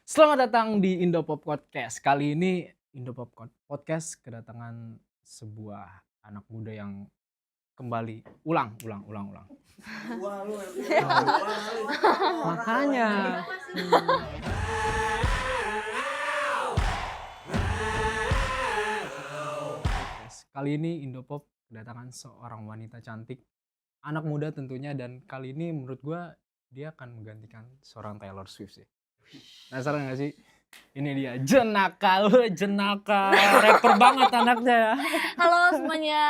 Selamat datang di Indopop Podcast. Kali ini Indopop Podcast kedatangan sebuah anak muda yang kembali ulang. Wah lu Nah, wah lu makanya. Kali ini Indopop kedatangan seorang wanita cantik, anak muda tentunya, dan kali ini menurut gua dia akan menggantikan seorang Taylor Swift sih. Penasaran gak sih? Ini dia Jenaka, rapper banget anaknya ya. Halo semuanya.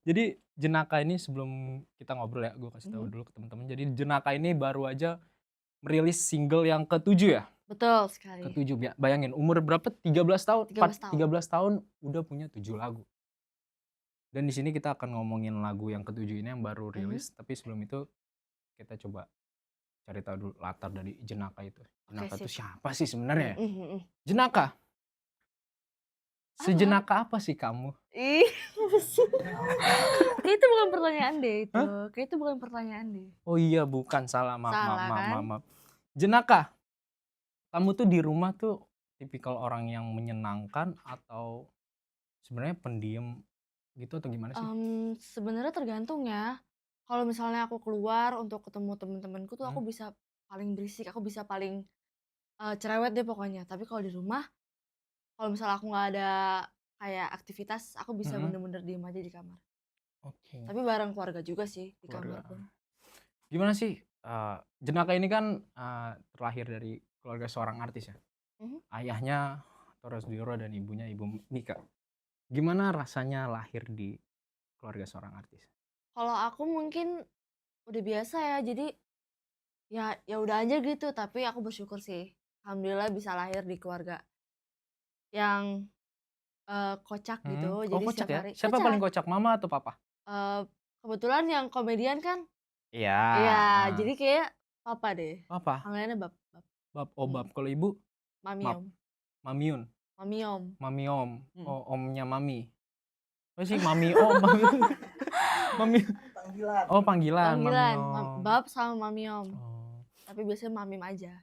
Jadi Jenaka ini sebelum kita ngobrol ya, gue kasih tahu dulu ke teman-teman. Jadi Jenaka ini baru aja merilis single yang ke-7 ya. Betul sekali. Ke-7, bayangin umur berapa? 13 tahun. 13 tahun. 13 tahun udah punya 7 lagu. Dan di sini kita akan ngomongin lagu yang ke-7 ini yang baru rilis. Tapi sebelum itu kita coba cari tahu dulu latar dari Jenaka itu. Jenaka itu siapa sih sebenarnya? Jenaka. Sejenaka apa sih kamu? Ih, kayak itu bukan pertanyaan deh itu. Kayak itu bukan pertanyaan deh. Oh iya, bukan, salah. Salah kan? Maaf. Jenaka, kamu tuh di rumah tuh tipikal orang yang menyenangkan atau sebenarnya pendiam gitu atau gimana sih? Sebenarnya tergantung ya. Kalau misalnya aku keluar untuk ketemu temen-temenku tuh aku bisa paling berisik, aku bisa paling cerewet deh pokoknya. Tapi kalau di rumah, kalau misalnya aku nggak ada kayak aktivitas, aku bisa bener-bener diem aja di kamar. Oke. Tapi bareng keluarga juga sih di Keluarga. kamar pun. Gimana sih? Jenaka ini kan terlahir dari keluarga seorang artis ya. Ayahnya Torres Dioro dan ibunya Ibu Mika. Gimana rasanya lahir di keluarga seorang artis? Kalau aku mungkin udah biasa ya, jadi ya udah aja gitu. Tapi aku bersyukur sih, alhamdulillah bisa lahir di keluarga yang kocak gitu. Oh, Jadi kocak setiap ya? hari Siapa paling kocak, mama atau papa? Kebetulan yang komedian kan, Iya. iya. Jadi kayak papa deh. Papa. Panggilannya bab. Bab. Kalau ibu? Mamiom. Mamiun. Mamiom. Oh, omnya mami. Apa sih mami om? Mami. panggilan. Oh, panggilan. Panggilan Mamiom. bab sama mamiom. Oh. Tapi biasanya mamim aja.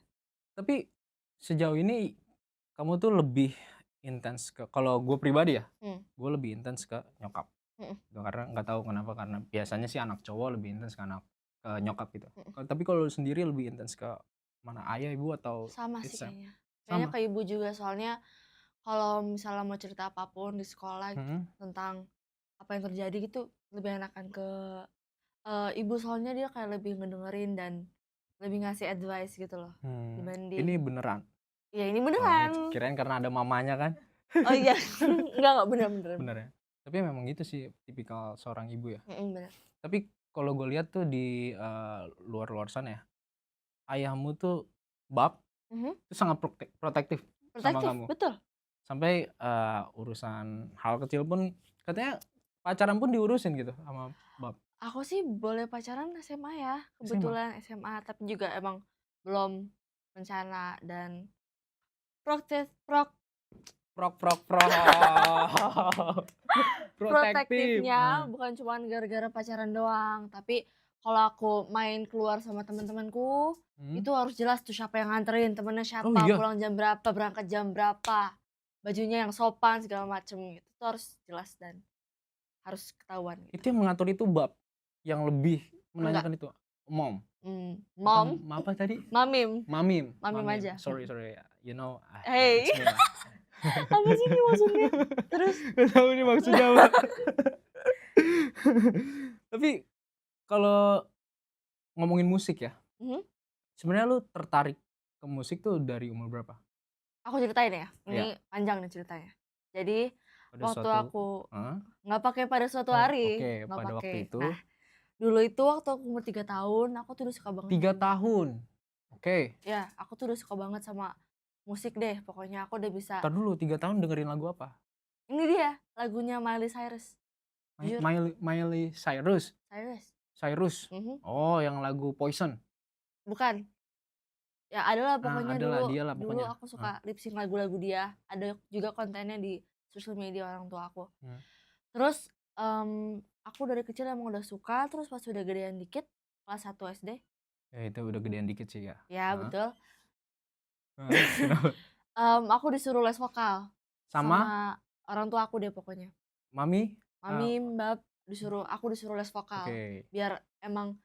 Tapi sejauh ini kamu tuh lebih intens ke, kalau gue pribadi ya, gue lebih intens ke nyokap. Karena nggak tahu kenapa, karena biasanya sih anak cowok lebih intens ke nyokap gitu. Tapi kalau lu sendiri lebih intens ke mana, ayah, ibu atau sama sih kayaknya. Sama. Kayaknya ke ibu juga, soalnya kalau misalnya mau cerita apapun di sekolah tentang apa yang terjadi gitu, lebih enakan ke ibu, soalnya dia kayak lebih ngedengerin dan lebih ngasih advice gitu loh dibanding. Ini beneran? Iya, ini beneran. Kirain karena ada mamanya kan? Oh iya, enggak bener. Bener ya? Tapi memang gitu sih tipikal seorang ibu ya. Bener. Tapi kalau gue lihat tuh di luar sana ya, ayahmu tuh bab itu sangat protektif sama kamu. Betul. Sampai urusan hal kecil pun katanya pacaran pun diurusin gitu sama bab. Aku sih boleh pacaran SMA ya, kebetulan SMA, tapi juga emang belum rencana dan protektifnya bukan cuma gara-gara pacaran doang, tapi kalau aku main keluar sama teman-temanku itu harus jelas tuh siapa yang nganterin, temennya siapa, pulang jam berapa, berangkat jam berapa, bajunya yang sopan segala macem gitu, itu harus jelas dan harus ketahuan gitu. Itu yang mengatur itu bab, yang lebih menanyakan itu mom. Mom. Apa tadi? Mamim aja. Sorry, you know. Hey. Apa sih ini maksudnya? Terus? Gak tahu ini maksudnya apa. Tapi kalau ngomongin musik ya, sebenarnya lu tertarik ke musik tuh dari umur berapa? Aku ceritain ya, ini panjang nih ceritanya. Jadi waktu aku nggak pakai pada suatu hari, nggak pakai. Waktu itu. Nah, dulu itu waktu aku umur 3 tahun, aku tuh udah suka banget. 3 tahun? Oke. Ya, aku tuh udah suka banget sama musik deh, pokoknya aku udah bisa. Ntar dulu, 3 tahun dengerin lagu apa? Ini dia, lagunya Miley Cyrus. Miley Cyrus? Cyrus? Oh, yang lagu Poison? Bukan. Ya adalah pokoknya dulu pokoknya. aku suka lip sync lagu-lagu dia. Ada juga kontennya di sosial media orang tua aku. Terus aku dari kecil emang udah suka, terus pas udah gedean dikit, kelas 1 SD. Ya itu udah gedean dikit sih ya. Ya betul. Kenapa? Aku disuruh les vokal Sama sama orang tua aku deh pokoknya. mami? Mami, mbak aku disuruh les vokal Oke. biar emang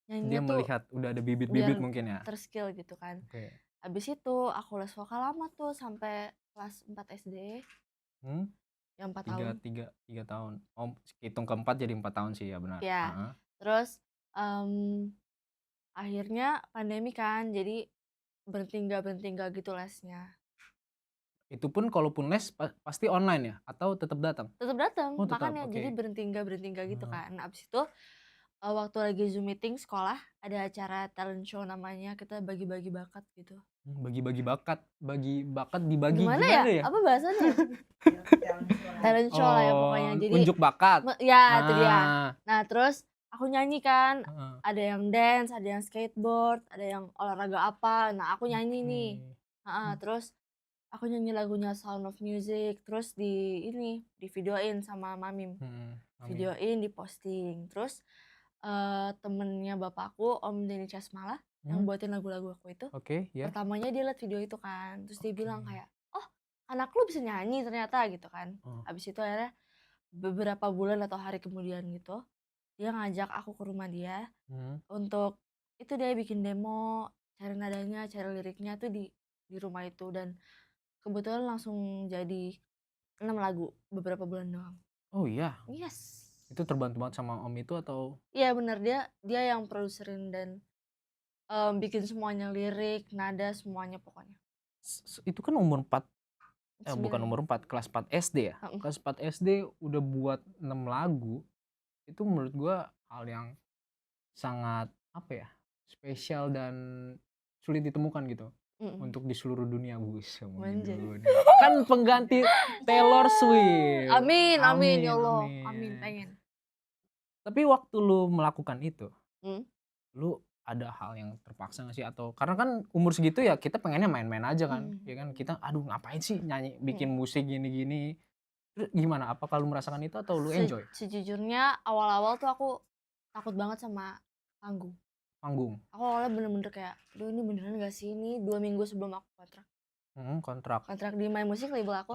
Dia nyanyinya tuh melihat udah ada bibit-bibit biar mungkin ya? terskill gitu kan. Oke. Habis itu aku les vokal lama tuh sampai kelas 4 SD, Hmm? yang 4 Tiga, tahun. tiga, 3 tahun. Oh, hitung keempat jadi 4 tahun sih ya benar. Ya, Heeh. terus akhirnya pandemi kan, jadi berhenti nggak gitu lesnya. Itu pun kalaupun les pasti online ya? Atau tetap datang? Tetap datang, Oh tetap, makanya jadi oke. berhenti nggak gitu Heeh. kan. Abis itu waktu lagi Zoom meeting sekolah, ada acara talent show namanya, kita bagi-bagi bakat gitu. Bagi-bagi bakat, bagi bakat dibagi Gimana ya? gimana ya? Apa bahasanya? Talent show lah ya pokoknya. Jadi Unjuk bakat. ya itu dia. Ah, Nah terus aku nyanyi kan, heeh. ada yang dance, ada yang skateboard, ada yang olahraga apa. Nah aku nyanyi nih. Oke. Terus aku nyanyi lagunya Sound of Music, terus di videoin sama Mamim. Amin. Videoin, diposting. Terus temennya bapakku, Om Denny Casmala, yang buatin lagu-lagu aku itu, Oke, ya. pertamanya dia liat video itu kan, terus dia bilang Oke. kayak, "Oh, anak lu bisa nyanyi ternyata," gitu kan. Oh. Habis itu akhirnya beberapa bulan atau hari kemudian gitu, dia ngajak aku ke rumah dia untuk itu dia bikin demo, cari nadanya, cari liriknya tuh di rumah itu, dan kebetulan langsung jadi 6 lagu beberapa bulan doang. Oh iya? Yes. Itu terbantu banget sama Om itu atau? Iya bener, dia yang produserin dan bikin semuanya, lirik, nada, semuanya pokoknya. Itu kan umur 4, bukan 9. umur 4, kelas 4 SD ya? Kelas 4 SD udah buat 6 lagu, itu menurut gua hal yang sangat apa ya, spesial dan sulit ditemukan gitu. Untuk di seluruh dunia, kan pengganti Taylor Swift. Amin, amin ya Allah, amin pengen. Tapi waktu lu melakukan itu, lu ada hal yang terpaksa gak sih? Atau karena kan umur segitu ya kita pengennya main-main aja kan, ya kan? Kita aduh ngapain sih nyanyi, bikin musik gini-gini. Terus gimana? Apakah lu merasakan itu atau lu enjoy? Sejujurnya awal-awal tuh aku takut banget sama panggung. Aku awalnya bener-bener kayak, aduh ini beneran gak sih, ini 2 minggu sebelum aku kontrak. Kontrak di My Music label aku.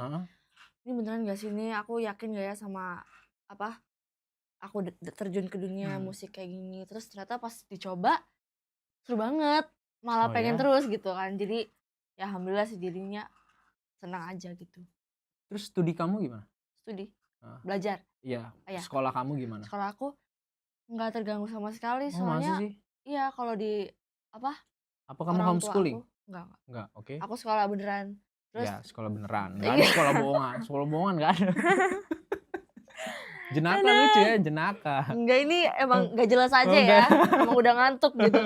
Ini beneran gak sih, ini aku yakin gak ya sama apa, aku terjun ke dunia musik kayak gini. Terus ternyata pas dicoba seru banget, malah pengen terus gitu kan. Jadi ya alhamdulillah sejadinya senang aja gitu. Terus studi kamu gimana? Studi? Belajar? Iya, sekolah kamu gimana? Sekolah aku nggak terganggu sama sekali, Oh masa soalnya sih? iya kalau di apa kamu orang tua homeschooling? aku enggak. Oke. Aku sekolah beneran. Terus Ya sekolah beneran, nggak ada sekolah bohongan nggak ada. Jenaka lucu ya, jenaka. Enggak, ini emang gak jelas aja ya, emang udah ngantuk gitu.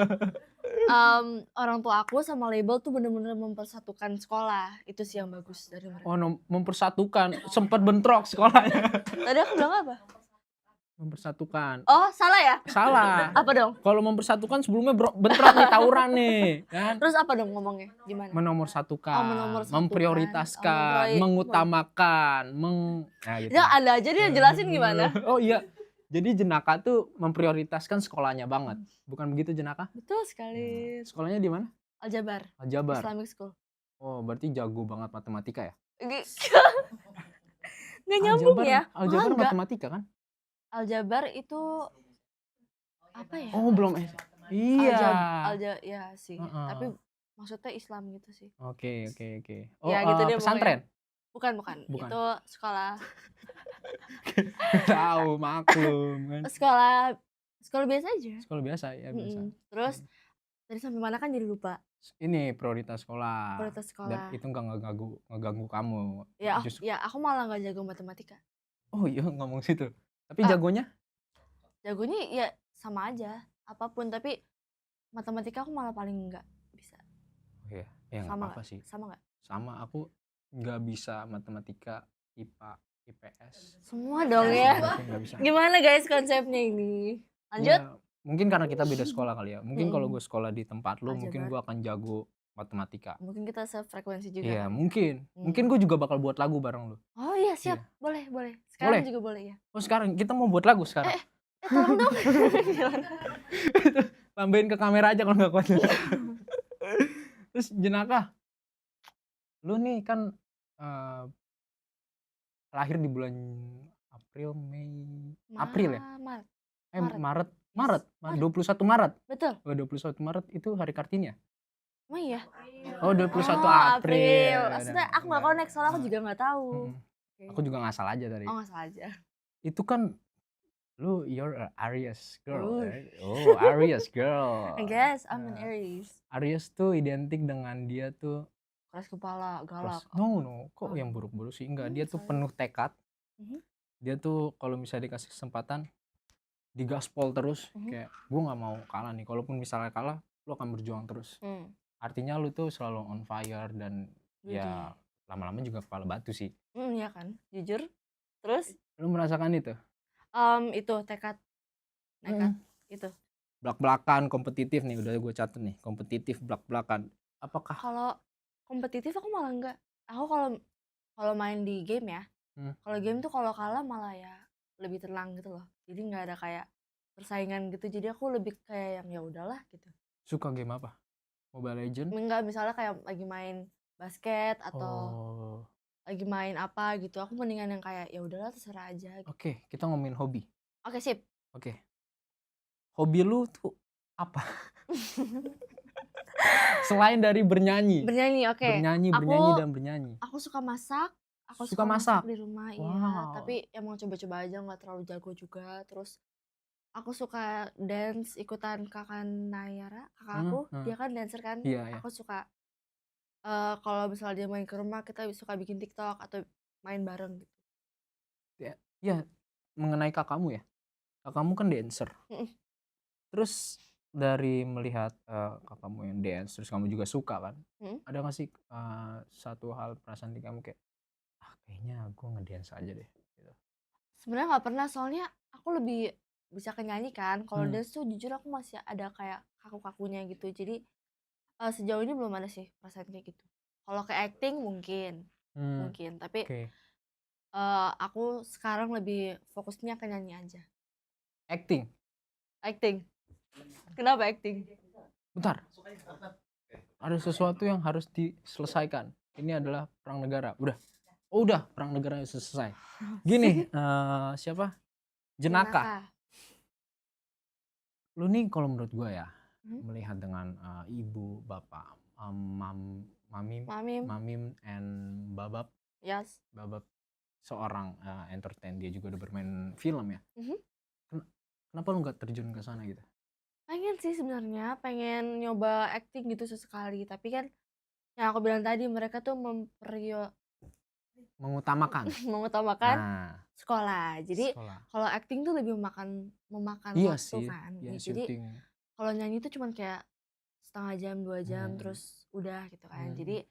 Orang tua aku sama label tuh bener-bener mempersatukan sekolah, itu sih yang bagus dari mereka. Oh mempersatukan, sempat bentrok sekolahnya. Tadi aku bilang apa? Mempersatukan. Oh salah ya? Salah. Apa dong? Kalau mempersatukan sebelumnya bentrok nih, tawuran nih kan. Terus apa dong ngomongnya, gimana? Menomorsatukan, memprioritaskan, mengutamakan, nah, gitu. Ya Anda aja dia jelasin gimana. Oh iya, jadi jenaka tuh memprioritaskan sekolahnya banget, bukan begitu jenaka? Betul sekali. Sekolahnya di mana? Aljabar. Islamic School. Oh berarti jago banget matematika ya? Nggak nyambung ya? Aljabar matematika kan? Aljabar itu apa ya? Oh belum iya. Ya sih, tapi maksudnya Islam gitu sih. Oke. Oh ya, gitu deh, pesantren? Bukan. Itu sekolah. Tahu, maklum kan. Sekolah biasa aja. Sekolah biasa ya biasa. Terus dari sampai mana kan jadi lupa. Ini prioritas sekolah. Dan Prioritas itu nggak ngeganggu kamu. Ya, aku malah nggak jago matematika. Oh iya ngomong situ. Tapi jagonya? Jagonya ya sama aja, apapun. Tapi matematika aku malah paling nggak bisa. Oh iya, ya nggak apa-apa sih. Sama nggak? Sama, aku nggak bisa matematika, IPA, IPS. Semua dong ya. Nggak bisa. Gimana guys konsepnya ini? Lanjut. Ya, mungkin karena kita beda sekolah kali ya. Mungkin kalau gue sekolah di tempat lo, mungkin gue akan jago matematika. Mungkin kita sefrekuensi juga. Iya, mungkin. Mungkin gue juga bakal buat lagu bareng lo. Oh iya, siap. Boleh. Sekarang juga boleh ya. Oh sekarang kita mau buat lagu sekarang. Tolong dong. Lambain ke kamera aja kalau nggak kuat. Terus jenaka, Lu nih kan eh, lahir di bulan April, Mei, April ya? Maret. Maret. Maret. Maret. Yes. Maret. 21 Maret. Betul. Oh, 21 Maret itu hari Kartini ya? Emang iya? Oh, 21 Oh, April. Maksudnya aku nggak connect soalnya aku juga nggak tahu. Mm-mm. Aku juga ngasal aja tadi. Oh, nggak salah aja. Itu kan lu you're a Aries girl, Ooh. right? Oh, Aries girl. I guess I'm an Aries. Aries tuh identik dengan dia tuh Keras kepala, galak. no, kok Oh. yang buruk-buruk sih? Enggak, dia tuh sorry. penuh tekad. Mhm. Dia tuh kalau misalnya dikasih kesempatan digaspol terus, kayak gue nggak mau kalah nih. Kalaupun misalnya kalah, lu akan berjuang terus. Artinya lu tuh selalu on fire dan ya lama-lama juga kepala batu sih. Ya kan, jujur. Terus? Lu merasakan itu? Itu tekad, nekat, itu. Belak-belakan, kompetitif nih, udah gue catat nih, kompetitif, belak-belakan. Apakah? Kalau kompetitif aku malah enggak. Aku kalau main di game ya, kalau game tuh kalau kalah malah ya lebih tenang gitu loh. Jadi nggak ada kayak persaingan gitu. Jadi aku lebih kayak yang ya udahlah gitu. Suka game apa? Mobile Legend? Enggak, misalnya kayak lagi main basket atau lagi main apa gitu. Aku mendingan yang kayak ya udahlah terserah aja. Gitu. Oke, kita ngomongin hobi. Oke, sip. Oke. Hobi lu tuh apa? Selain dari bernyanyi. Bernyanyi, oke. Bernyanyi dan bernyanyi. Aku suka masak. Aku suka masak di rumah, iya. Tapi emang coba-coba aja, nggak terlalu jago juga. Terus aku suka dance, ikutan kakak Nayara, kakak aku. Dia kan dancer kan. Iya. Aku suka kalau misalnya dia main ke rumah, kita suka bikin TikTok atau main bareng gitu. Ya, mengenai kakakmu ya. Kakakmu kan dancer. Terus dari melihat kakakmu yang dance, terus kamu juga suka kan? Ada nggak sih satu hal perasaan di kamu kayak kayaknya gue ngedance aja deh gitu. Sebenarnya nggak pernah, soalnya aku lebih bisa ke nyanyi kan. Kalau dance tuh jujur aku masih ada kayak kaku-kakunya gitu. Jadi sejauh ini belum ada sih perasaan kayak gitu. Kalau ke acting mungkin, tapi aku sekarang lebih fokusnya ke nyanyi aja. Acting. Kenapa acting? Bentar. Ada sesuatu yang harus diselesaikan. Ini adalah perang negara. Udah perang negara selesai. Gini, siapa? Jenaka. Lu nih kalau menurut gue ya, melihat dengan ibu, bapak, Mamim and Babab. Yes. Babab seorang entertain, dia juga udah bermain film ya. Kenapa lu nggak terjun ke sana gitu? Pengen sih sebenarnya, pengen nyoba acting gitu sesekali. Tapi kan yang aku bilang tadi, mereka tuh mengutamakan sekolah. Jadi kalau acting tuh lebih memakan waktu kan. Jadi kalau nyanyi tuh cuman kayak setengah jam, 2 jam terus udah gitu kan. Jadi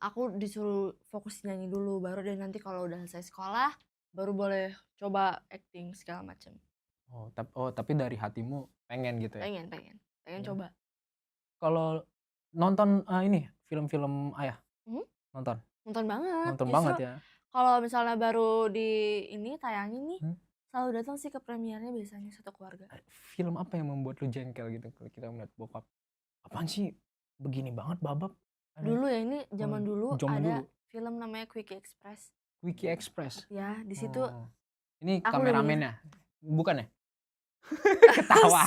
aku disuruh fokus nyanyi dulu, baru deh nanti kalau udah selesai sekolah baru boleh coba acting segala macam. Tapi dari hatimu pengen gitu ya? Pengen coba. Kalau nonton ini film-film ayah, nonton banget ya. Kalau misalnya baru di ini tayangin nih, selalu datang sih ke premiernya biasanya satu keluarga. Film apa yang membuat lu jengkel gitu kalau kita melihat bokap? Apaan sih begini banget Babab? Dulu ya, ini zaman dulu ada film namanya Quickie Express. Ya, di situ. Ini kameramennya, bukan ya? Ketawa.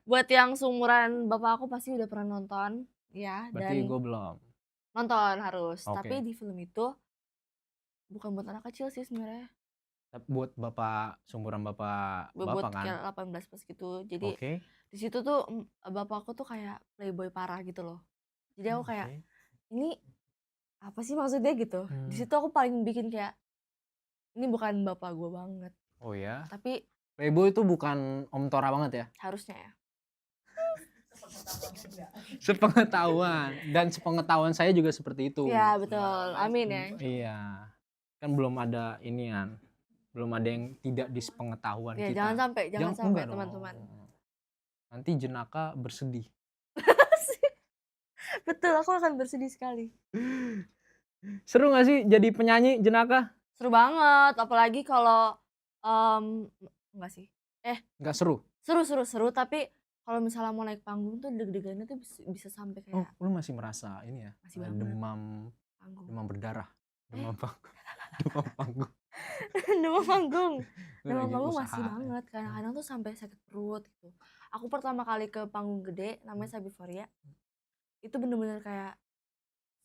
Buat yang seumuran bapak aku pasti udah pernah nonton, ya. Berarti gue belum. Nonton harus. Tapi di film itu bukan buat anak kecil sih sebenarnya. Buat bapak, seumuran bapak buat kan? Kayak 18 plus gitu. Jadi di situ tuh bapak aku tuh kayak playboy parah gitu loh. Jadi aku kayak ini apa sih maksudnya gitu. Di situ aku paling bikin kayak ini bukan bapak gue banget. Oh ya. Tapi playboy itu bukan Om Tora banget ya? Harusnya ya. Sepengetahuan saya juga seperti itu. Iya betul, amin ya. Iya, kan belum ada inian, belum ada yang tidak di sepengetahuan kita. Jangan sampai teman-teman. Nanti Jenaka bersedih. Betul, aku akan bersedih sekali. Seru gak sih jadi penyanyi Jenaka? Seru banget, apalagi kalau enggak sih. Enggak seru. Seru, tapi kalau misalnya mau naik panggung tuh deg-degannya tuh bisa sampai Oh, kayak lu masih merasa ini ya? masih banget Demam panggung. berdarah, demam panggung, demam panggung. Demam panggung. Lu Demam lagi panggung usaha masih ya? banget. Kadang-kadang tuh sampai sakit perut gitu. Aku pertama kali ke panggung gede namanya Sabiforia. Itu bener-bener kayak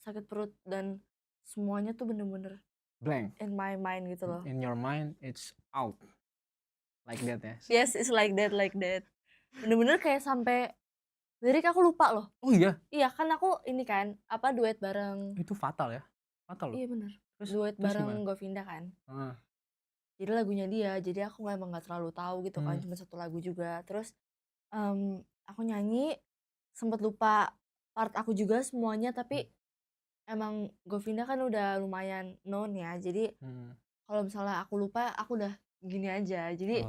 sakit perut dan semuanya tuh bener-bener Blank. in my mind gitu loh. In your mind, it's out. Like that ya? Yes, it's like that. Bener-bener kayak sampai lirik aku lupa loh. Oh iya? Iya kan aku ini kan apa duet bareng. Itu fatal ya? Fatal loh. Iya bener. Terus Bareng gimana? Govinda kan. Heeh. Jadi lagunya dia. Jadi aku emang gak terlalu tahu gitu kan. Cuma satu lagu juga. Terus aku nyanyi sempet lupa part aku juga semuanya. Tapi emang Govinda kan udah lumayan known ya. Jadi kalau misalnya aku lupa aku udah gini aja. Jadi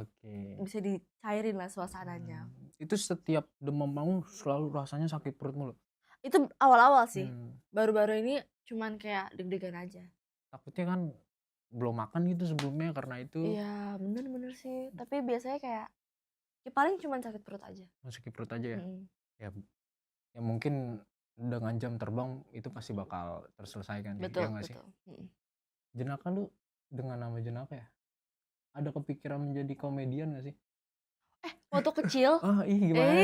bisa dicairin lah suasananya. Itu setiap demam panggung selalu rasanya sakit perut mulu? Itu awal-awal sih. Baru-baru ini cuman kayak deg-degan aja. Takutnya kan belum makan gitu sebelumnya karena itu. Iya bener sih. Tapi biasanya kayak ya paling cuman sakit perut aja. Sakit perut aja ya? Ya mungkin dengan jam terbang itu pasti bakal terselesaikan. Betul, ya gak sih? betul. Jenaka lu dengan nama Jenaka ya? Ada kepikiran menjadi komedian gak sih? Waktu kecil. Oh gimana?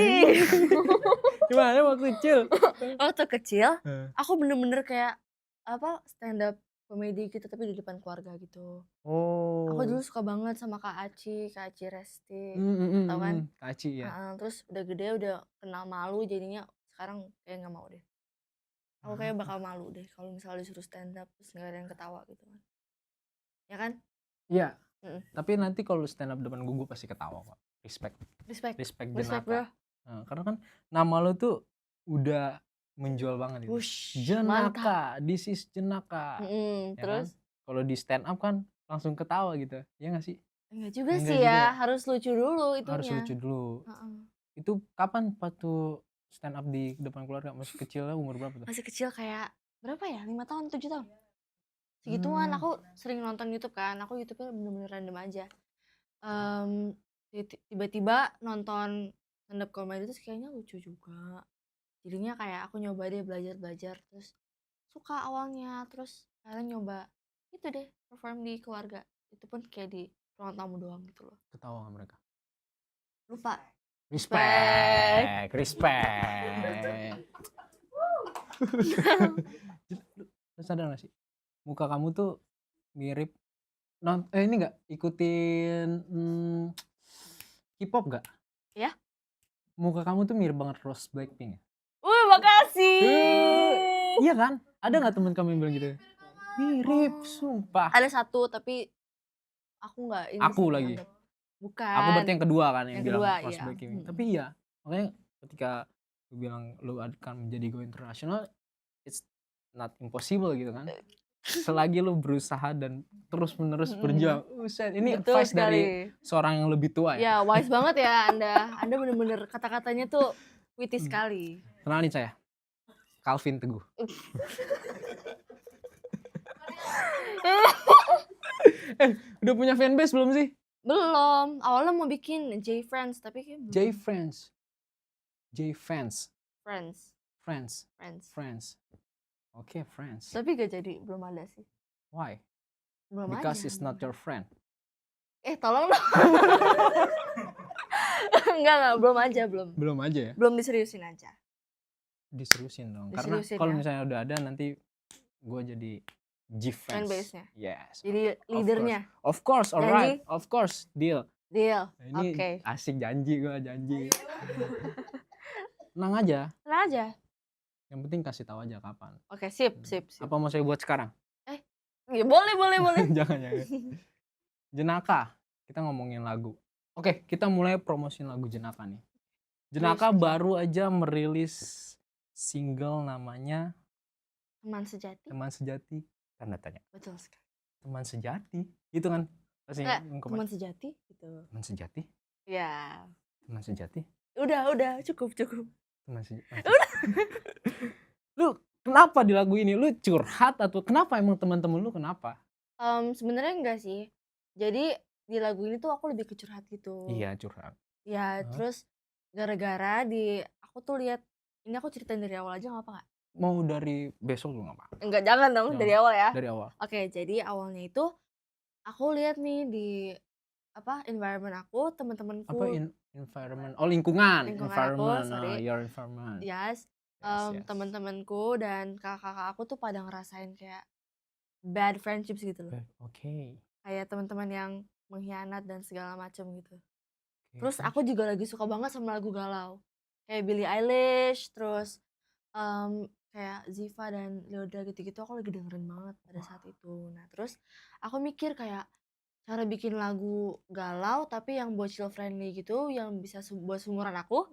Gimana waktu kecil? Waktu kecil aku bener-bener kayak apa stand up komedi gitu tapi di depan keluarga gitu. Oh. Aku dulu suka banget sama Kak Aci Resti. Tau kan? Kak Aci ya. Terus udah gede udah kenal malu jadinya sekarang kayak gak mau deh. Aku kayak bakal malu deh kalau misalnya disuruh stand up terus gak ada yang ketawa gitu kan. Ya kan? Iya. Tapi nanti kalau stand up depan gue pasti ketawa kok. Respect Jenaka. Bro. Nah, karena kan nama lo tuh udah menjual banget itu. Jenaka, this is Jenaka. Ya terus kan? Kalau di stand up kan langsung ketawa gitu. Ya gak sih? Enggak juga sih ya, harus lucu dulu itunya. Harus lucu dulu. Itu kapan waktu stand up di depan keluarga? Masih kecil lah, umur berapa tuh? Masih kecil kayak berapa ya? 5 tahun, 7 tahun. Segituan aku sering nonton YouTube kan. Aku YouTube-nya bener-bener random aja. Tiba-tiba nonton stand up comedy terus kayaknya lucu juga. Jadinya kayak aku nyoba deh belajar terus suka awalnya, terus akhirnya nyoba itu deh perform di keluarga. Itu pun kayak di ruang tamu doang gitu loh. Ketawa gak mereka? Lupa. Respect. Lu sadar gak sih? Muka kamu tuh mirip ini gak ikutin K-pop gak? Ya? Muka kamu tuh mirip banget Rose Blackpink ya? Makasih. Iya kan? Ada gak temen kamu yang bilang gitu? Mirip, sumpah. Ada satu tapi aku gak ini. Aku lagi. Bukan. Aku berarti yang kedua kan yang bilang kedua, Rose iya. Blackpink. Tapi iya, makanya ketika lu bilang lu akan menjadi go international, it's not impossible gitu kan. Selagi lu berusaha dan terus-menerus berjuang. Ini betul advice sekali. dari seorang yang lebih tua ya. Ya, wise banget ya Anda. Anda bener-bener kata-katanya tuh witty sekali. Kenalin saya, Calvin Teguh. Udah punya fanbase belum sih? Belum. Awalnya mau bikin J-Friends tapi kayak belum. Friends. Oke, friends. Tapi gak jadi, belum ada sih. Why? Belum Because aja. it's not your friend. Tolong dong. Enggak, belum aja. Belum aja ya? Belum diseriusin aja. Diseriusin dong. Karena kalau misalnya udah ada nanti gue jadi G-Friends. Fanbase-nya. Yes. Jadi leadernya. Of course, alright. Of course, deal. Oke. Asik janji. Tenang aja. Yang penting kasih tahu aja kapan. Oke, sip. Apa mau saya buat sekarang? Ya, boleh. Jangan. Jenaka, kita ngomongin lagu. Oke, kita mulai promosiin lagu Jenaka nih. Jenaka baru aja merilis single namanya Teman Sejati. Tanda tanya. Betul sekali. Teman Sejati. Itu kan pasti Teman Sejati gitu. Teman Sejati? Ya. Teman Sejati? Udah, cukup. Teman Sejati. Lu kenapa di lagu ini? Lu curhat atau kenapa emang teman-teman lu kenapa? Sebenarnya enggak sih. Jadi di lagu ini tuh aku lebih ke curhat gitu. Iya, curhat. Ya, terus Gara-gara aku tuh lihat, ini aku ceritain dari awal aja nggak apa nggak? Mau dari besok juga nggak apa? Enggak, jangan dong dari Jangan. awal ya. Dari awal. Oke, jadi awalnya itu aku lihat nih di environment aku, Apa teman-temanku, environment? Oh, lingkungan. lingkungan aku, Environment. sorry. Your environment. Yes, Yes. teman-temanku dan kakak-kakak aku tuh pada ngerasain kayak bad friendships gitu loh. Oke. Kayak teman-teman yang mengkhianat dan segala macam gitu. Oke, Terus aku juga lagi suka banget sama lagu galau. Kayak Billie Eilish, terus kayak Ziva dan Leoda gitu-gitu aku lagi dengerin banget pada saat itu. Nah, terus aku mikir kayak cara bikin lagu galau tapi yang bocil friendly gitu, yang bisa buat seumuran aku.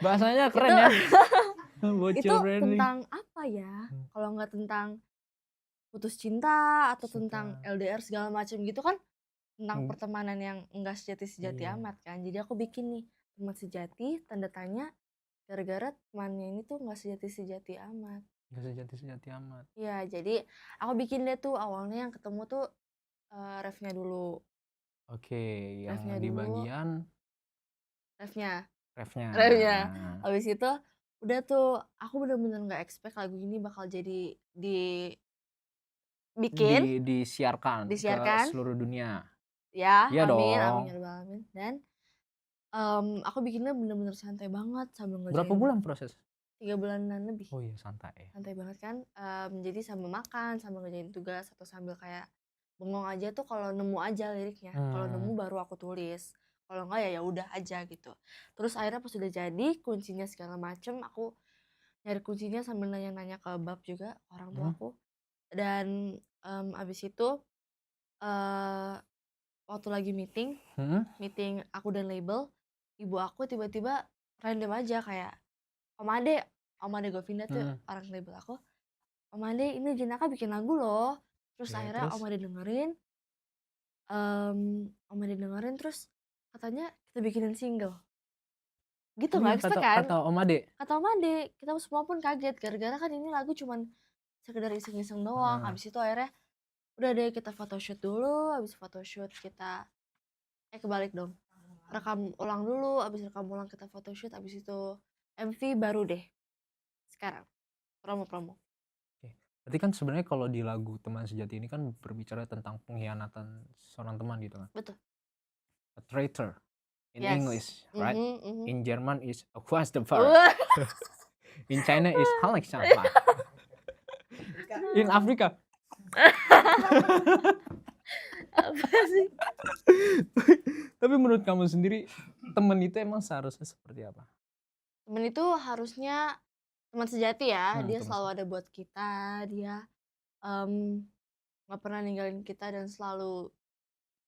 Bahasanya keren Itu ya. itu Bocil friendly. tentang apa ya? Kalau nggak tentang putus cinta atau tentang Cinta. LDR segala macam gitu kan, tentang Hmm. pertemanan yang enggak sejati-sejati Iya. amat kan. Jadi aku bikin nih teman sejati tanda tanya gara-gara temannya ini tuh nggak sejati-sejati amat. Gak sejati-sejati amat. Ya, jadi aku bikin deh tuh awalnya yang ketemu tuh refnya dulu. Oke, yang Refnya di dulu, bagian refnya. refnya. Refnya. Habis itu udah tuh aku bener-bener nggak expect lagu ini bakal jadi dibikin, Disiarkan ke disiarkan. seluruh dunia. Ya, Iya amin, dong. amin ya rabbal alamin. Dan aku bikinnya bener-bener santai banget sambil Berapa ngerjain bulan proses? 3 bulanan lebih. Oh iya, santai ya. Santai banget kan, jadi sambil makan, sambil ngerjain tugas, atau sambil kayak bengong aja tuh kalau nemu aja liriknya. Kalau nemu baru aku tulis. Kalau enggak ya udah aja gitu. Terus akhirnya pas udah jadi, kuncinya segala macem, aku nyari kuncinya sambil nanya-nanya ke bab juga, orang tua aku. Dan abis itu waktu lagi meeting aku dan label, ibu aku tiba-tiba random aja kayak, Om Ade Govinda tuh orang label aku, Om Ade ini Jinaka bikin lagu loh. Terus Oke, akhirnya terus? Om Ade dengerin terus katanya kita bikinin single. Gitu Oh nggak iya, expect kan? kata Om Ade. Kata Om Ade, kita semua pun kaget gara-gara kan ini lagu cuman sekedar iseng-iseng doang. Habis itu akhirnya udah deh kita photoshoot dulu, habis photoshoot kita kebalik dong. Rekam ulang dulu, habis rekam ulang kita photoshoot, habis itu MV baru deh. Sekarang promo-promo. Oke. Berarti kan sebenarnya kalau di lagu Teman Sejati ini kan berbicara tentang pengkhianatan seorang teman gitu kan. Betul. A traitor in Yes. English, right? In German is a the Wah. In China is Alexander. In Afrika. Apa sih? Tapi menurut kamu sendiri, teman itu emang seharusnya seperti apa? Temen itu harusnya teman sejati ya. Dia teman selalu ada buat kita. Dia nggak pernah ninggalin kita dan selalu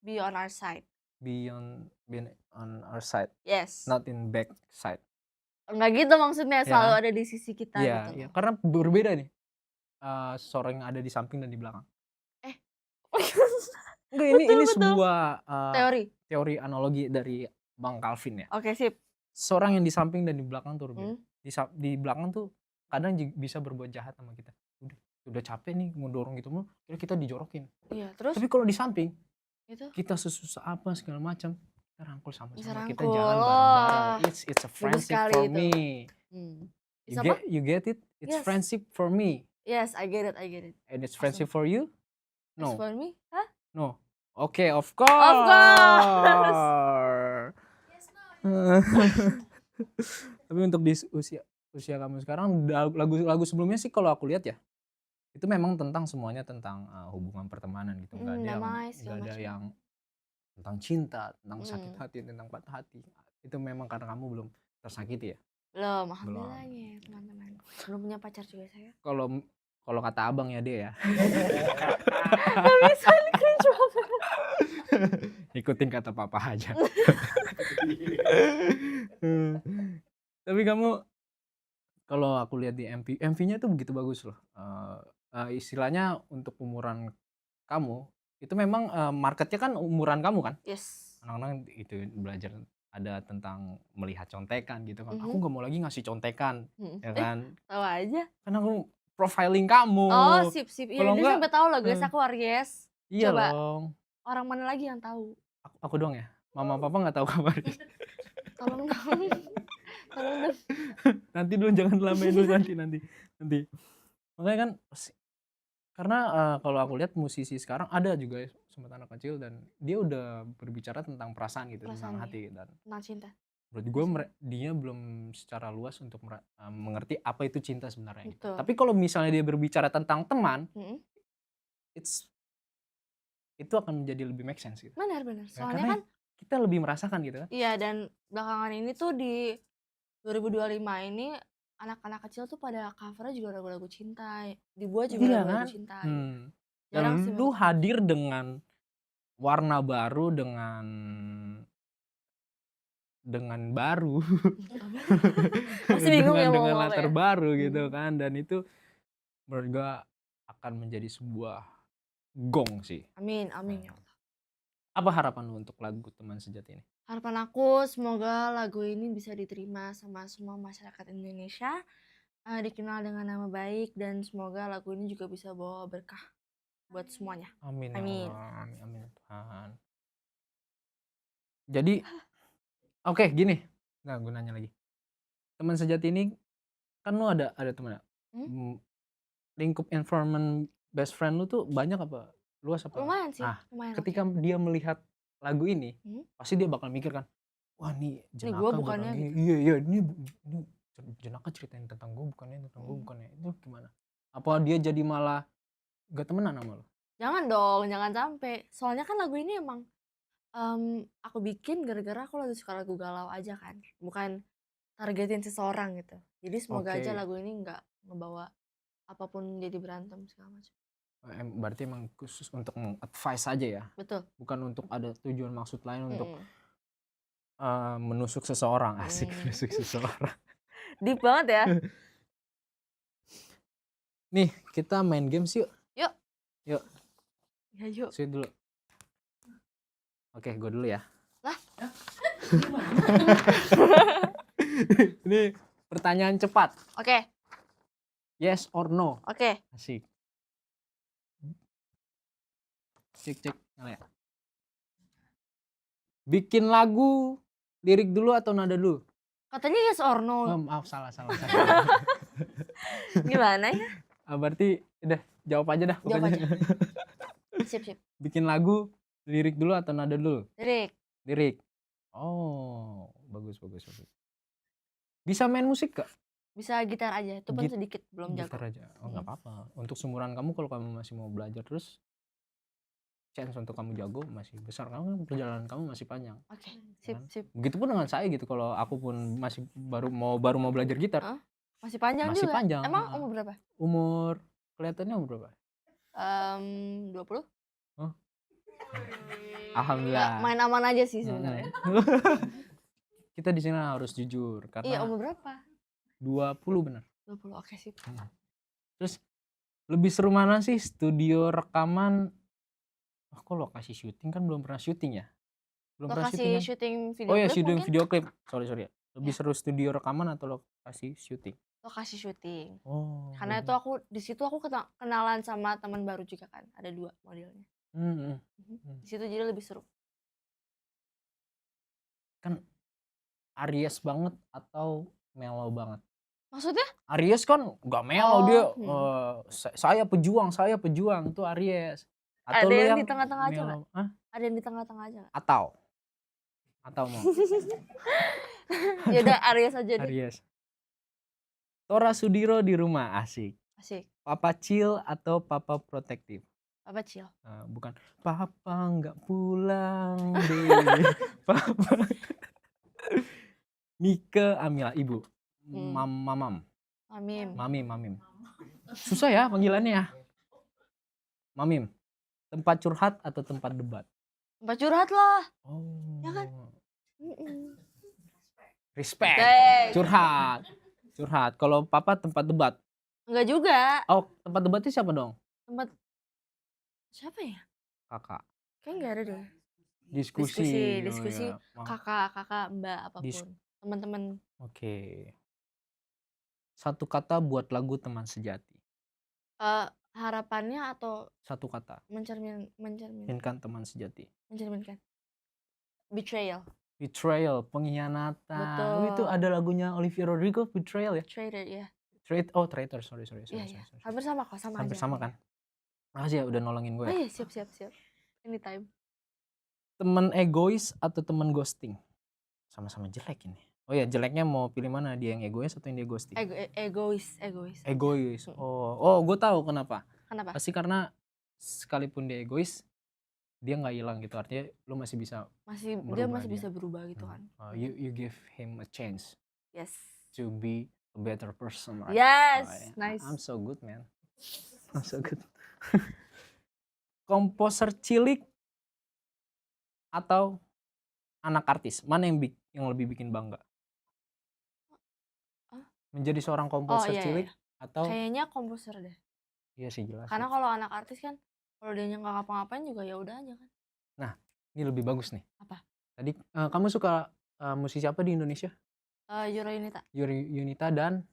be on our side. Be on our side, Yes. not in back side. Enggak gitu maksudnya, Iya selalu kan? ada di sisi kita Iya, gitu iya. loh. Karena berbeda nih. Seorang yang ada di samping dan di belakang. Enggak, ini Betul. sebuah Teori. analogi dari Bang Calvin ya. Oke, sip. Seorang yang di samping dan di belakang tuh berbeda. Di belakang tuh kadang bisa berbuat jahat sama kita. Udah capek nih ngedorong gitu mulu, kita dijorokin. Iya, terus Tapi kalau di samping, itu kita sesusah apa segala macam, kita rangkul bisa sama-sama, kita rangkul. jalan bareng-bareng. It's a friendship sekali for itu. me. Bisa apa? You get it? It's Yes. friendship for me. Yes, I get it. And it's friendship for you? As No. for me? Hah? No. Okay, of course. Of course. Tapi untuk di usia kamu sekarang, lagu sebelumnya sih kalau aku lihat ya, itu memang tentang semuanya tentang hubungan pertemanan gitu. Nggak ada yang tentang cinta, tentang sakit hati, tentang patah hati. Itu memang karena kamu belum tersakiti ya? Belum, alhamdulillahnya teman-teman. Belum punya pacar juga saya. Kalau kata abang ya dia ya. Bisa nih cringe banget. Ikutin kata papa aja. Tapi kamu, kalau aku lihat di MV-nya tuh begitu bagus loh. Istilahnya untuk umuran kamu, itu memang marketnya kan umuran kamu kan? Yes. Anak-anak itu belajar ada tentang melihat contekan gitu kan. Aku gak mau lagi ngasih contekan, ya kan? Tahu aja. Karena aku profiling kamu. Oh, sip. Kalau Dia sampai tahu loh guys, aku Aries. Iya Coba. dong. Orang mana lagi yang tahu? Aku doang ya? Mama papa nggak tahu kabar. Tolong dong. Tolong dong. Nanti dulu, jangan lamain dulu, nanti. Makanya kan karena kalau aku lihat musisi sekarang ada juga ya sempat anak kecil dan dia udah berbicara tentang perasaan gitu, tentang Perasaan, hati, dan Tentang cinta. menurut gue dia belum secara luas untuk mengerti apa itu cinta sebenarnya gitu. Betul. Tapi kalau misalnya dia berbicara tentang teman, itu akan menjadi lebih make sense gitu. Benar. Ya, Soalnya karena kan kita lebih merasakan gitu kan. iya, dan belakangan ini tuh di 2025 ini anak-anak kecil tuh pada covernya juga lagu-lagu cinta, dibuat juga Iya lagu-lagu kan? cinta. Dan Jarang sih lu menurut aku. hadir dengan warna baru, dengan baru. Masih bingung ya mau dengan ngomong apa latar ya. baru gitu kan, dan itu menurut gua akan menjadi sebuah gong sih. Amin ya Allah. Apa harapan lu untuk lagu Teman Sejati ini? Harapan aku semoga lagu ini bisa diterima sama semua masyarakat Indonesia, dikenal dengan nama baik, dan semoga lagu ini juga bisa bawa berkah buat semuanya. Amin ya Amin. Allah, amin Tuhan. Jadi oke, gini. Nah, gue nanya lagi. Teman Sejati ini kan lu ada teman ya? Lingkup environment best friend lu tuh banyak apa? Luas apa? Lumayan sih, Nah, lumayan. ketika dia melihat lagu ini, pasti dia bakal mikir kan, wah nih Jenaka gua bukannya bakal gitu. iya ini Jenaka ceritain tentang gue bukannya, itu gimana? Apa dia jadi malah gak temenan sama lo? Jangan dong, jangan sampai. Soalnya kan lagu ini emang aku bikin gara-gara aku lagi suka lagu galau aja kan, bukan targetin seseorang gitu. Jadi semoga aja lagu ini nggak ngebawa apapun jadi berantem segala macam. Berarti emang khusus untuk advice aja ya? Betul. Bukan untuk ada tujuan maksud lain untuk menusuk seseorang. Asik, menusuk seseorang. Deep banget ya. Nih, kita main games yuk. Yuk. Ya yuk. Sweet dulu. Oke, gue dulu ya. Lah? Ini pertanyaan cepat. Oke. Yes or no? Oke. Asik. Cek nyala ya. Bikin lagu lirik dulu atau nada dulu? Katanya yes or no. Oh, maaf, salah. Gimana ya? Berarti udah jawab aja dah. Jawab aja. Sip. Bikin lagu lirik dulu atau nada dulu? Lirik. Oh, bagus. Bisa main musik gak? Bisa gitar aja, itu pun sedikit, belum jago. Gitar aja, oh nggak apa-apa. Untuk seumuran kamu, kalau kamu masih mau belajar terus, chance untuk kamu jago masih besar. Perjalanan kamu masih panjang. Oke, sip. Begitupun dengan saya gitu, kalau aku pun masih baru mau belajar gitar. Masih panjang masih juga. Panjang. Emang umur berapa? Kelihatannya umur berapa? 20. Oh. Alhamdulillah. Main aman aja sih sebenarnya. Kita di sini harus jujur karena. Iya, umur berapa? 20 benar. 20, oke sip. Terus lebih seru mana sih, studio rekaman? Kok lokasi syuting, kan belum pernah syuting ya? Lokasi syuting video klip. Oh ya, syuting mungkin? video klip. Sorry ya. Lebih seru studio rekaman atau lokasi syuting? Lokasi syuting. Oh. Karena itu di situ aku kenalan sama teman baru juga kan. Ada 2 modelnya. Di situ jadi lebih seru. Kan Aries banget atau mellow banget? Maksudnya? Aries kan gak mellow, dia saya pejuang itu Aries. Atau ada lu yang di tengah-tengah aja nggak? Ada yang di tengah-tengah aja nggak? Atau mau? Ya udah Aries aja deh. Aries. Tora Sudiro di rumah, asik. Papa chill atau papa protektif? Papa chill. Bukan papa nggak pulang deh. Papa. Mika Amila, ibu. Mamim. Susah ya panggilannya ya. Mamim. Tempat curhat atau tempat debat? Tempat curhat lah. Oh. Ya kan? Respect. Curhat. Kalau papa tempat debat? Enggak juga. Oh, tempat debatnya siapa dong? Siapa ya? Kakak. Kayaknya enggak ada deh. Diskusi. Ya. Kakak, mbak, apapun. Teman-teman. Oke. Satu kata buat lagu Teman Sejati. Harapannya atau satu kata? mencerminkan Teman Sejati. Mencerminkan. Betrayal. Betrayal, pengkhianatan. Oh, itu Betul. ada lagunya Olivia Rodrigo, Betrayal ya? Traitor ya. Traitor, sorry. Iya iya. Hampir sama kok, sama Hampir aja sama artinya. kan? Makasih ya udah nolongin gue Oh ya. iya, siap. Anytime. Temen egois atau temen ghosting? Sama-sama jelek ini. Oh ya, jeleknya mau pilih mana? Dia yang egois atau yang dia ghosting? Egois. Egois. Mm. Oh, gue tahu kenapa. Kenapa? Pasti karena sekalipun dia egois, dia nggak hilang gitu. Artinya lu masih bisa Dia merubah masih dia. bisa berubah gitu kan. You give him a chance Yes. to be a better person, right? Yes, Oh, yeah. nice. I'm so good, man. I'm so good. Komposer cilik atau anak artis? Mana yang lebih bikin bangga? Hah? Menjadi seorang Oh komposer iya, cilik iya. atau Kayaknya komposer deh. iya sih jelas. Karena Sih. kalau anak artis kan kalau dia nggak ngapa-ngapain juga ya udah aja kan. Nah, ini lebih bagus nih. Apa? Tadi kamu suka musisi apa di Indonesia? Yura Yunita Yuri Yunita dan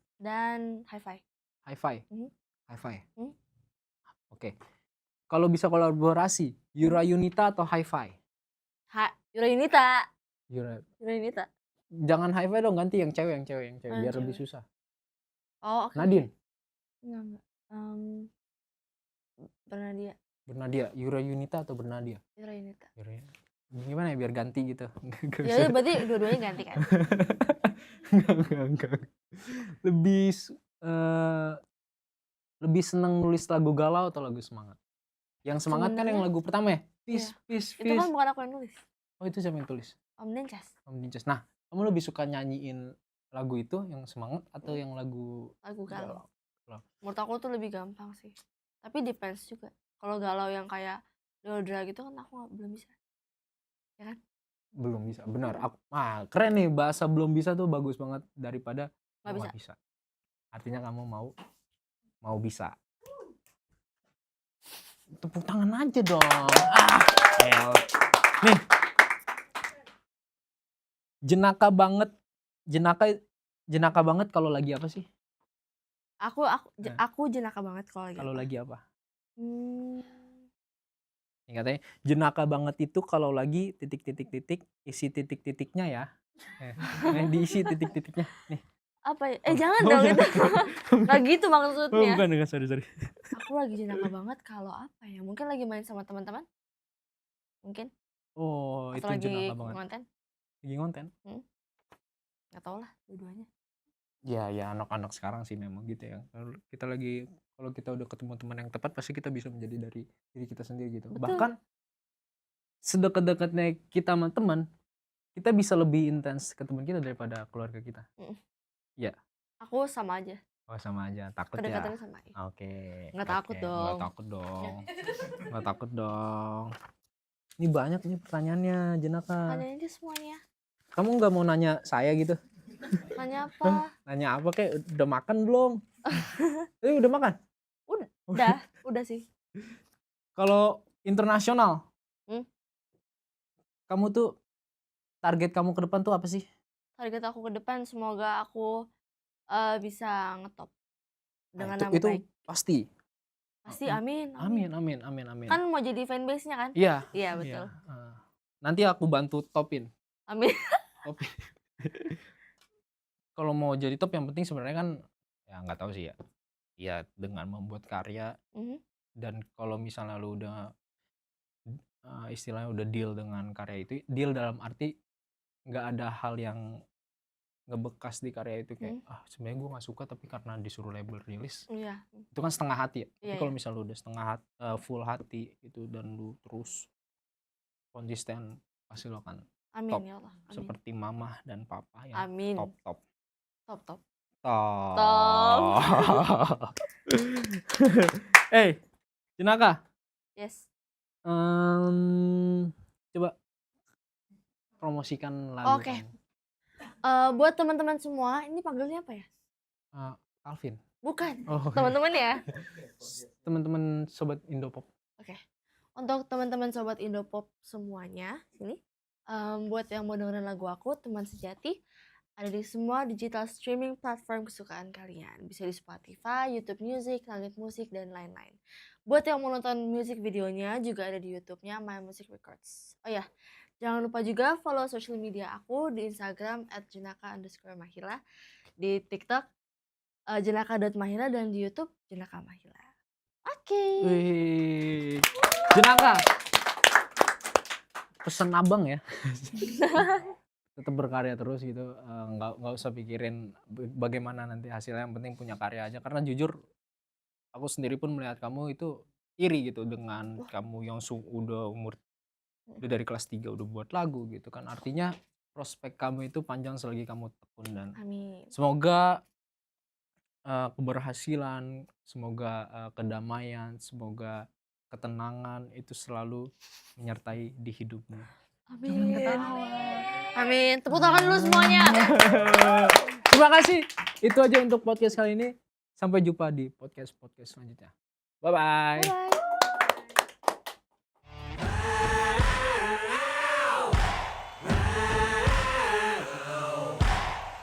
Hi-Fi. Hi-Fi. Mhm. Hi-Fi. Mhm. Oke. Kalau bisa kolaborasi, Yura Yunita atau Hi-Fi? Yura Yunita. Yura. Jangan Hi-Fi dong, ganti yang cewek biar lebih cewek. susah. Oh, oke. Nadine. Enggak. Bernadia. Yura Yunita atau Bernadia? Yura Yunita. Gimana ya biar ganti gitu? Ya berarti dua-duanya ganti kan? Enggak. Lebih seneng nulis lagu galau atau lagu semangat? Yang semangat kan yang lagu pertama ya? Peace. Itu kan bukan aku yang nulis. Oh, itu siapa yang tulis? Om Nincas. Nah, kamu lebih suka nyanyiin lagu itu yang semangat atau yang lagu galau? Menurut aku tuh lebih gampang sih. Tapi depends juga. Kalau galau yang kayak Deodra gitu kan aku belum bisa. Ya kan? Belum bisa. Benar. Keren nih, bahasa belum bisa tuh bagus banget daripada nggak bisa. Artinya kamu mau bisa. Tepuk tangan aja dong. Nih. Jenaka banget kalau lagi apa sih? Aku jenaka banget kalau lagi apa? Ini katanya jenaka banget itu kalau lagi titik-titik isi titik-titiknya ya. Diisi titik-titiknya nih. Apa ya? Jangan dong itu. Nggak gitu maksudnya. Bukan, sorry. Aku lagi jenaka banget kalau apa ya? Mungkin lagi main sama teman-teman. Mungkin. Oh, atau itu jenaka banget. Lagi ngonten? Nggak tahu lah dua-duanya. Ya anak-anak sekarang sih memang gitu ya. Kalau kita udah ketemu teman yang tepat pasti kita bisa menjadi dari diri kita sendiri gitu. Betul. Bahkan sedekat-dekatnya kita sama teman, kita bisa lebih intens ke teman kita daripada keluarga kita. Ya. Aku sama aja. Oh, sama aja. Takut kedekatannya ya? sama. Oke. Nggak takut dong. Nggak takut dong. Ini banyak nih pertanyaannya, Jenaka. Tanyain aja semuanya. Kamu nggak mau nanya saya gitu? Nanya apa? Nanya apa kayak udah makan belum? Udah makan? Udah sih. Kalau internasional, kamu tuh target kamu ke depan tuh apa sih? Target aku ke depan semoga aku bisa ngetop dengan nama itu baik. Pasti, amin. Kan mau jadi fanbase-nya kan? Iya betul. Nanti aku bantu topin. Amin. Kalau mau jadi top yang penting sebenarnya kan ya nggak tahu sih ya. Ya dengan membuat karya dan kalau misalnya lu udah istilahnya udah deal dengan karya itu, deal dalam arti nggak ada hal yang ngebekas di karya itu kayak sebenarnya gue nggak suka tapi karena disuruh label rilis. Itu kan setengah hati ya. Tapi kalau misalnya lu udah full hati itu dan lu terus konsisten pasti lo akan top. Ya Allah. Amin. Seperti mama dan papa yang top. Jenaka. Yes. Coba promosikan lagu. Oke. Buat teman-teman semua, ini panggilnya apa ya? Alvin. Bukan. Teman-teman ya. Teman-teman sobat Indopop. Oke. Untuk teman-teman sobat Indopop semuanya, sini. Buat yang mau dengerin lagu aku, Teman Sejati, ada di semua digital streaming platform kesukaan kalian. Bisa di Spotify, YouTube Music, Langit Musik, dan lain-lain. Buat yang mau nonton music videonya juga ada di YouTube-nya My Music Records. Oh ya, Jangan lupa juga follow social media aku di Instagram @jenaka_mahila, di TikTok jenaka.mahila, dan di YouTube Jenaka Mahila. Oke. Wih. Jenaka. Pesen abang ya. Tetap berkarya terus gitu. Nggak usah pikirin bagaimana nanti hasilnya, yang penting punya karya aja. Karena jujur aku sendiri pun melihat kamu itu iri gitu dengan kamu yang udah dari kelas 3 udah buat lagu gitu kan. Artinya prospek kamu itu panjang selagi kamu tekun, dan Amin. semoga keberhasilan, semoga kedamaian, semoga ketenangan itu selalu menyertai di hidupmu. Amin. Amin. Tepuk tangan dulu semuanya. Terima kasih. Itu aja untuk podcast kali ini. Sampai jumpa di podcast selanjutnya. Bye-bye. Bye.